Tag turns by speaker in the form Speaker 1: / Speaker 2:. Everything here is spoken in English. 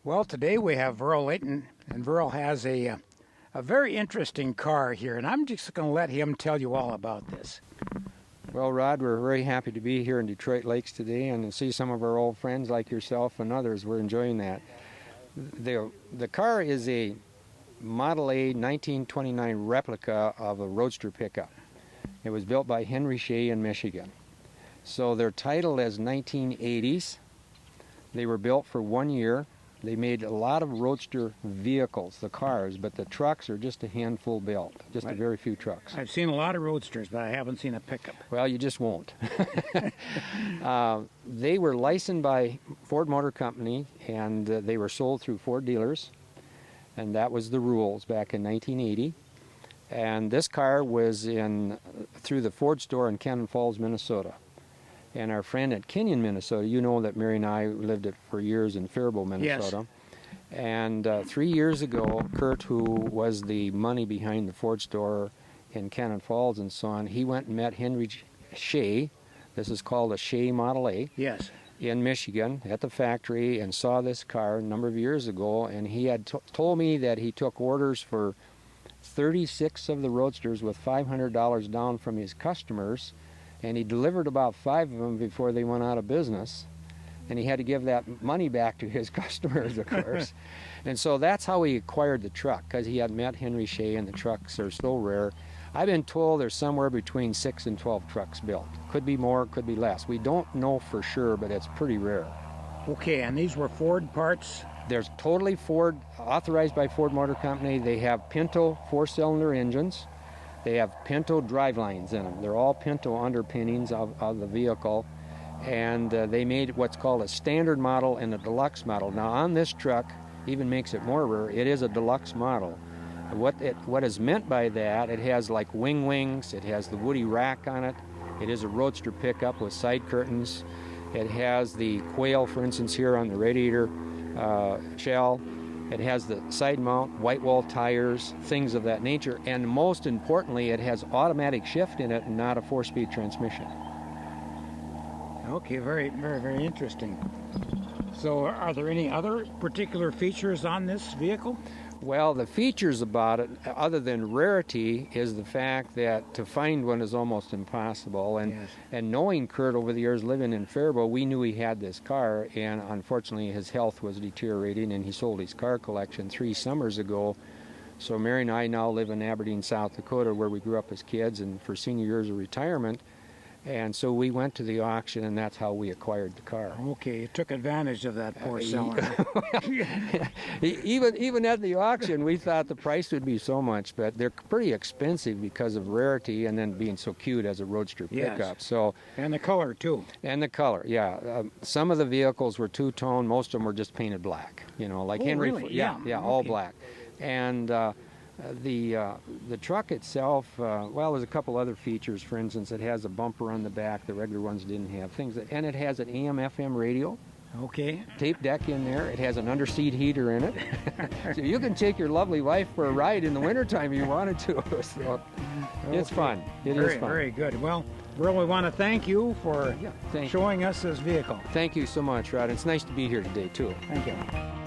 Speaker 1: Well, today we have Verl Leighton, and Verl has a very interesting car here, and I'm just going to let him tell you all about this.
Speaker 2: Well, Rod, we're very happy to be here in Detroit Lakes today and to see some of our old friends like yourself and others. We're enjoying that. The car is a Model A 1929 replica of a Roadster pickup. It was built by Henry Shea in Michigan. So they're titled as 1980s. They were built for 1 year. They made a lot of Roadster vehicles, the cars, but the trucks are just a handful built, just a very few trucks.
Speaker 1: I've seen a lot of Roadsters, but I haven't seen a pickup.
Speaker 2: Well, you just won't. They were licensed by Ford Motor Company, and they were sold through Ford dealers, and that was the rules back in 1980. And this car was through the Ford store in Cannon Falls, Minnesota. And our friend at Kenyon, Minnesota, you know that Mary and I lived for years in Faribault, Minnesota. Yes. And 3 years ago, Kurt, who was the money behind the Ford store in Cannon Falls and so on, he went and met Henry Shea. This is called a Shea Model A.
Speaker 1: Yes.
Speaker 2: In Michigan at the factory, and saw this car a number of years ago. And he had told me that he took orders for 36 of the Roadsters with $500 down from his customers. And he delivered about 5 of them before they went out of business. And he had to give that money back to his customers, of course. And so that's how he acquired the truck, because he had met Henry Shea, and the trucks are so rare. I've been told there's somewhere between 6 and 12 trucks built. Could be more, could be less. We don't know for sure, but it's pretty rare.
Speaker 1: Okay, and these were Ford parts?
Speaker 2: They're totally Ford, authorized by Ford Motor Company. They have Pinto 4-cylinder engines. They have Pinto drivelines in them. They're all Pinto underpinnings of the vehicle. And they made what's called a standard model and a deluxe model. Now on this truck, even makes it more rare, it is a deluxe model. What is meant by that, it has like wings, it has the woody rack on it. It is a Roadster pickup with side curtains. It has the quail, for instance, here on the radiator shell. It has the side mount, white wall tires, things of that nature. And most importantly, it has automatic shift in it and not a 4-speed transmission.
Speaker 1: Okay, very, very, very interesting. So are there any other particular features on this vehicle?
Speaker 2: Well, the features about it, other than rarity, is the fact that to find one is almost impossible. And
Speaker 1: yes.
Speaker 2: And knowing Kurt over the years living in Faribault, we knew he had this car, and unfortunately his health was deteriorating, and he sold his car collection 3 summers ago. So Mary and I now live in Aberdeen, South Dakota, where we grew up as kids and for senior years of retirement. And so we went to the auction, and that's how we acquired the car.
Speaker 1: Okay, you took advantage of that poor seller.
Speaker 2: Even at the auction, we thought the price would be so much, but they're pretty expensive because of rarity and then being so cute as a Roadster pickup.
Speaker 1: Yes.
Speaker 2: So,
Speaker 1: and the color, too.
Speaker 2: And the color, yeah. Some of the vehicles were two-tone. Most of them were just painted black, like Henry.
Speaker 1: Really?
Speaker 2: Yeah,
Speaker 1: Okay.
Speaker 2: all black. And the truck itself, well, there's a couple other features. For instance, it has a bumper on the back the regular ones didn't have. And it has an AM/FM radio.
Speaker 1: Okay.
Speaker 2: Tape deck in there. It has an underseat heater in it. So you can take your lovely wife for a ride in the wintertime if you wanted to. So it's fun. It is fun.
Speaker 1: Very good. Well, really want to thank you for showing us this vehicle.
Speaker 2: Thank you so much, Rod. It's nice to be here today, too.
Speaker 1: Thank you.